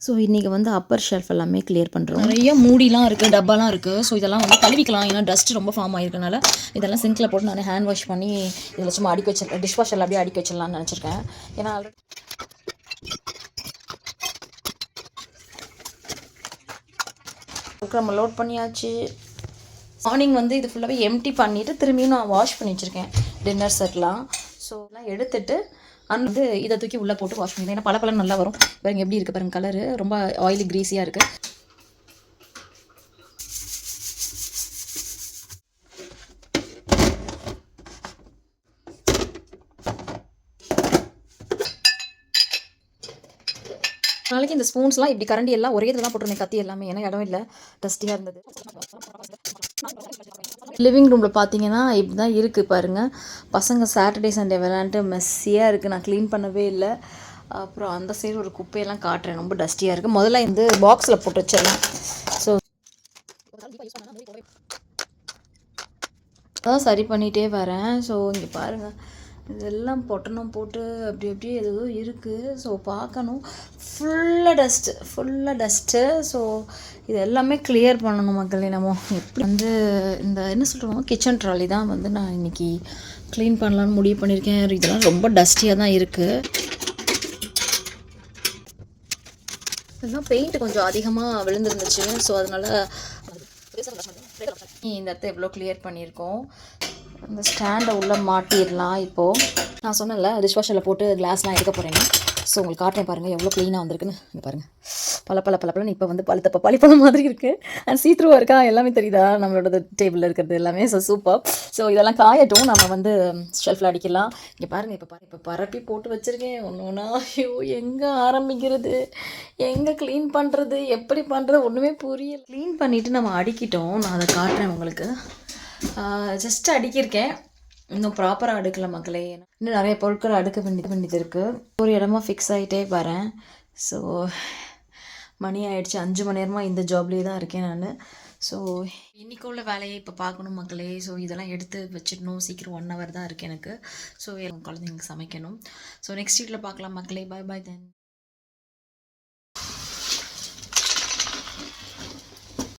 So இன்றைக்கி வந்து Appar shelf எல்லாமே கிளியர் பண்ணுறோம். நிறைய மூடிலாம் இருக்குது, டப்பாலாம் இருக்குது. ஸோ இதெல்லாம் வந்து கழுவிக்கலாம், ஏன்னா டஸ்ட் ரொம்ப ஃபார்ம் ஆகிருக்கனால இதெல்லாம் சிங்கில் போட்டு நான் ஹேண்ட் வாஷ் பண்ணி இதில் சும்மா அடிக்க வச்சிருக்கேன். டிஷ் வாஷரில் அப்படியே அடிக்க வச்சிடலான்னு நினச்சிருக்கேன். ஏன்னா ஆல்ரெடி நம்ம லோட் பண்ணியாச்சு. மார்னிங் வந்து இது ஃபுல்லாகவே எம்டி பண்ணிவிட்டு திரும்பியும் நான் வாஷ் பண்ணி வச்சுருக்கேன் டின்னர் செட்லாம். ஸோ எல்லாம் எடுத்துட்டு வந்து இதை தூக்கி உள்ளே போட்டு வாஷ் பண்ணிடுறேன். ஏன்னா பல நல்லா வரும். பாருங்க எப்படி இருக்குது பாருங்கள், கலரு ரொம்ப ஆயிலி க்ரீஸியாக இருக்குது. நாளைக்கு இந்த ஸ்பூன்ஸ்லாம் இப்படி கரண்டி எல்லாம் ஒரே இதில் தான் போட்டிருந்தேன், கத்தி எல்லாமே, ஏன்னா இடம் இல்லை, டஸ்டியாக இருந்தது. லிவிங் ரூமில் பார்த்தீங்கன்னா இப்படி தான் இருக்குது பாருங்கள். பசங்க சாட்டர்டே சண்டே விளையாண்டுட்டு மெஸ்ஸியாக இருக்குது, நான் க்ளீன் பண்ணவே இல்லை. அப்புறம் அந்த சைடு ஒரு குப்பையெல்லாம் காட்டுறேன், ரொம்ப டஸ்டியாக இருக்குது. முதல்ல இந்த பாக்ஸில் போட்டு வச்சிடலாம். ஸோ அதான் சரி பண்ணிகிட்டே வரேன். ஸோ இங்கே பாருங்கள், இதெல்லாம் பொட்டணம் போட்டு அப்படி அப்படியே ஏதோ இருக்குது. ஸோ பார்க்கணும், ஃபுல்லாக டஸ்ட்டு. ஸோ இது எல்லாமே கிளியர் பண்ணணும் மக்களே. நம்ம எப்படி வந்து இந்த என்ன சொல்கிறோம், கிச்சன் ட்ராலி தான் வந்து நான் இன்றைக்கி க்ளீன் பண்ணலான்னு முடிவு பண்ணியிருக்கேன். இதெல்லாம் ரொம்ப டஸ்டியாக தான் இருக்குது. இதெல்லாம் பெயிண்ட் கொஞ்சம் அதிகமாக விழுந்துருந்துச்சு. ஸோ அதனால் இந்த இடத்த எவ்வளோ கிளியர் பண்ணியிருக்கோம். இந்த ஸ்டாண்டை உள்ளே மாட்டிடலாம். இப்போது நான் சொன்னேன்ல டிஷ் வாஷரில் போட்டு கிளாஸ்லாம் எடுக்க போகிறேன்னு. ஸோ உங்களுக்கு காட்டுறேன் பாருங்கள் எவ்வளோ க்ளீனாக வந்திருக்குன்னு. இங்கே பாருங்கள், பழப்பழன்னு இப்போ வந்து பழிப்பழம் மாதிரி இருக்குது. அண்ட் சீத்ரூவாக இருக்கா, எல்லாமே தெரியுதா நம்மளோட டேபிளில் இருக்கிறது எல்லாமே. So super. ஸோ இதெல்லாம் காயட்டும், நம்ம வந்து ஷெல்ஃபில் அடிக்கலாம். இங்கே பாருங்கள், இப்போ பரப்பி போட்டு வச்சுருக்கேன் ஒன்று ஒன்றா. ஐயோ எங்கே ஆரம்பிக்கிறது, எங்கே க்ளீன் பண்ணுறது, எப்படி பண்ணுறது ஒன்றுமே புரியல. க்ளீன் பண்ணிவிட்டு நம்ம அடிக்கிட்டோம். நான் அதை காட்டுறேன் உங்களுக்கு. ஜஸ்ட்டு அடிக்கிருக்கேன், இன்னும் ப்ராப்பராக அடுக்கல மக்களே. இன்னும் நிறைய பொருட்கள் அடுக்க வேண்டியது இருக்குது. ஒரு இடமா ஃபிக்ஸ் ஆகிட்டே வரேன். ஸோ மணி ஆகிடுச்சு, 5 மணி நேரமாக இந்த ஜாப்லேயே தான் இருக்கேன் நான். ஸோ இன்றைக்கி உள்ள வேலையை இப்போ பார்க்கணும் மக்களே. ஸோ இதெல்லாம் எடுத்து வச்சிடணும். சீக்கிரம் 1 hour தான் இருக்குது எனக்கு. ஸோ குழந்தைங்களுக்கு சமைக்கணும். ஸோ நெக்ஸ்ட் வீக்கில் பார்க்கலாம் மக்களே. பாய் தென்.